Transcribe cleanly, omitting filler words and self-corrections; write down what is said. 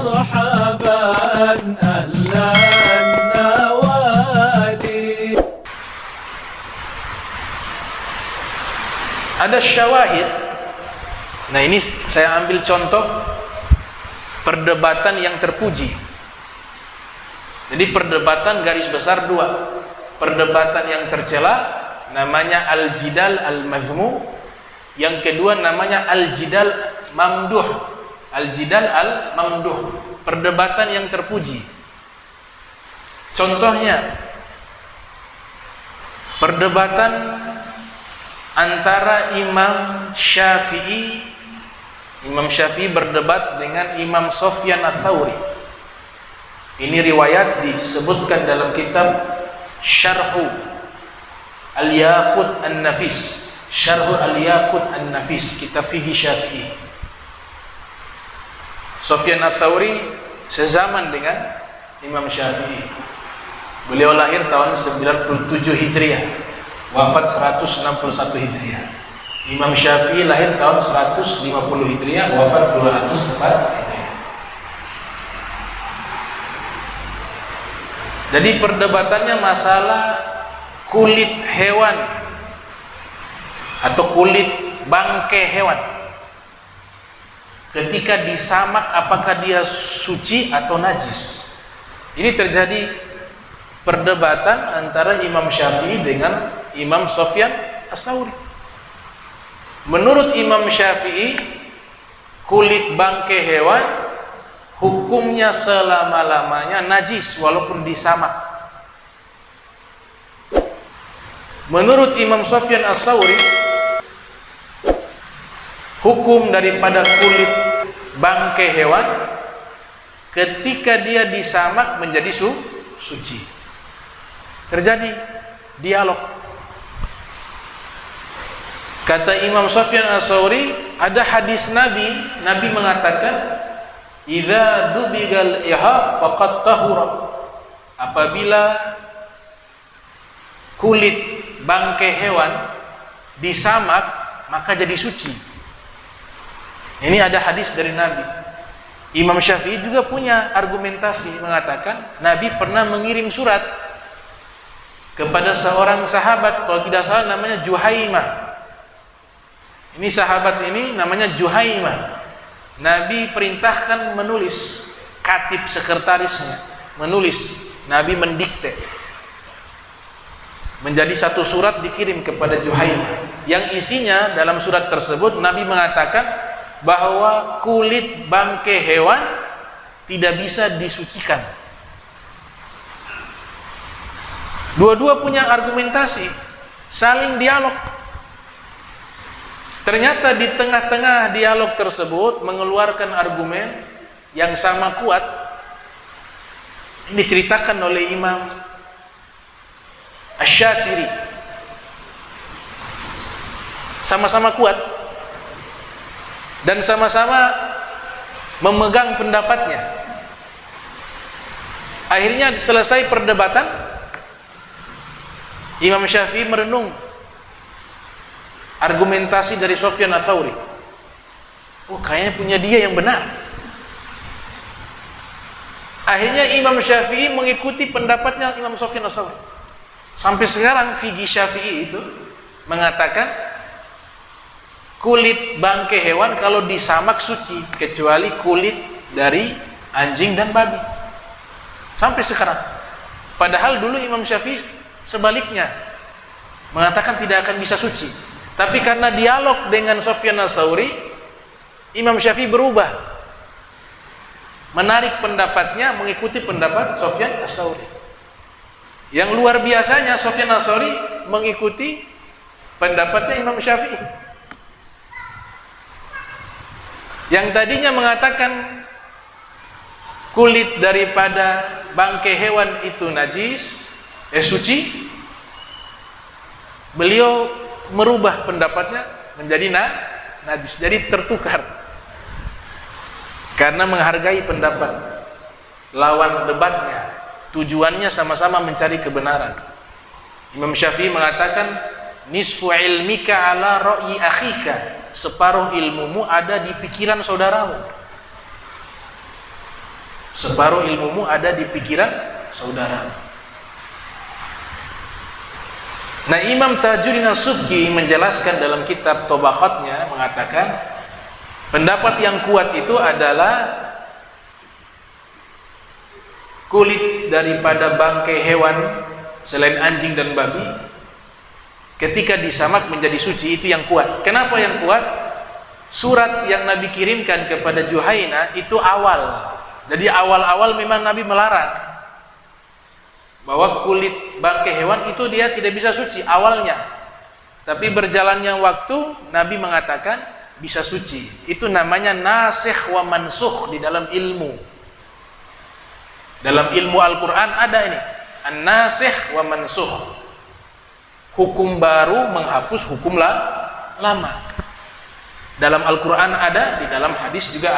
مرحبا أهلا النوادي. Ada syawahid. Nah, ini saya ambil contoh perdebatan yang terpuji. Jadi perdebatan garis besar dua. Perdebatan yang tercela namanya al-jidal al-mazmum. Yang kedua namanya al-jidal mamduh. Al-jidal al-mamduh. Perdebatan yang terpuji. Contohnya perdebatan antara Imam Syafi'i berdebat dengan Imam Sufyan Ats-Tsauri. Ini riwayat disebutkan dalam kitab Syarhu Al-Yaqut An-Nafis. Syarhu Al-Yaqut An-Nafis, kitab fikih Syafi'i. Sufyan Ats-Tsauri sezaman dengan Imam Syafi'i. Beliau lahir tahun 97 Hijriah, wafat 161 Hijriah. Imam Syafi'i lahir tahun 150 Hijriah, wafat 204 Hijriah. Jadi perdebatannya masalah kulit hewan atau kulit bangkai hewan. Ketika disamak apakah dia suci atau najis. Ini terjadi perdebatan antara Imam Syafi'i dengan Imam Sufyan Ats-Tsauri. Menurut Imam Syafi'i, kulit bangkai hewan hukumnya selama-lamanya najis walaupun disamak. Menurut Imam Sufyan Ats-Tsauri, hukum daripada kulit bangkai hewan ketika dia disamak menjadi suci. Terjadi dialog. Kata Imam Sufyan Ats-Tsauri, ada hadis Nabi mengatakan, "Idza dubigal ihab faqad tahura." Apabila kulit bangkai hewan disamak maka jadi suci. Ini ada hadis dari Nabi. Imam Syafi'i juga punya argumentasi mengatakan Nabi pernah mengirim surat kepada seorang sahabat, kalau tidak salah namanya Juhaimah. Ini sahabat ini namanya Juhaimah. Nabi perintahkan menulis, katib sekretarisnya menulis, Nabi mendikte. Menjadi satu surat dikirim kepada Juhaimah. Yang isinya dalam surat tersebut Nabi mengatakan bahwa kulit bangkai hewan tidak bisa disucikan. Dua-dua punya argumentasi, saling dialog. Ternyata di tengah-tengah dialog tersebut mengeluarkan argumen yang sama kuat. Ini diceritakan oleh Imam Asy-Syatiri. Sama-sama kuat dan sama-sama memegang pendapatnya. Akhirnya selesai perdebatan, Imam Syafi'i merenung argumentasi dari Sufyan Ats-Tsauri. Oh, kayaknya punya dia yang benar. Akhirnya Imam Syafi'i mengikuti pendapatnya Imam Sufyan Ats-Tsauri. Sampai sekarang fikih Syafi'i itu mengatakan kulit bangkai hewan kalau disamak suci, kecuali kulit dari anjing dan babi. Sampai sekarang. Padahal dulu Imam Syafi'i sebaliknya mengatakan tidak akan bisa suci. Tapi karena dialog dengan Sufyan Ats-Tsauri, Imam Syafi'i berubah, menarik pendapatnya, mengikuti pendapat Sufyan Ats-Tsauri. Yang luar biasanya Sufyan Ats-Tsauri mengikuti pendapatnya Imam Syafi'i. Yang tadinya mengatakan kulit daripada bangkai hewan itu najis, suci, beliau merubah pendapatnya menjadi najis. Jadi tertukar karena menghargai pendapat lawan debatnya. Tujuannya sama-sama mencari kebenaran. Imam Syafi'i mengatakan nisfu ilmika ala ra'yi akhika, separuh ilmumu ada di pikiran saudaramu. Separuh ilmumu ada di pikiran saudara. Nah, Imam Tajuddin As-Subki menjelaskan dalam kitab Tabaqatnya, mengatakan pendapat yang kuat itu adalah kulit daripada bangkai hewan selain anjing dan babi ketika disamak menjadi suci, itu yang kuat. Kenapa yang kuat? Surat yang Nabi kirimkan kepada Juhaina itu awal. Jadi awal-awal memang Nabi melarang bahwa kulit bangkai hewan itu dia tidak bisa suci awalnya. Tapi berjalannya waktu Nabi mengatakan bisa suci. Itu namanya nasikh wa mansukh di dalam ilmu. Dalam ilmu Al-Quran ada ini, an-nasikh wa mansukh. Hukum baru menghapus hukum lama. Dalam Al-Quran ada, di dalam hadis juga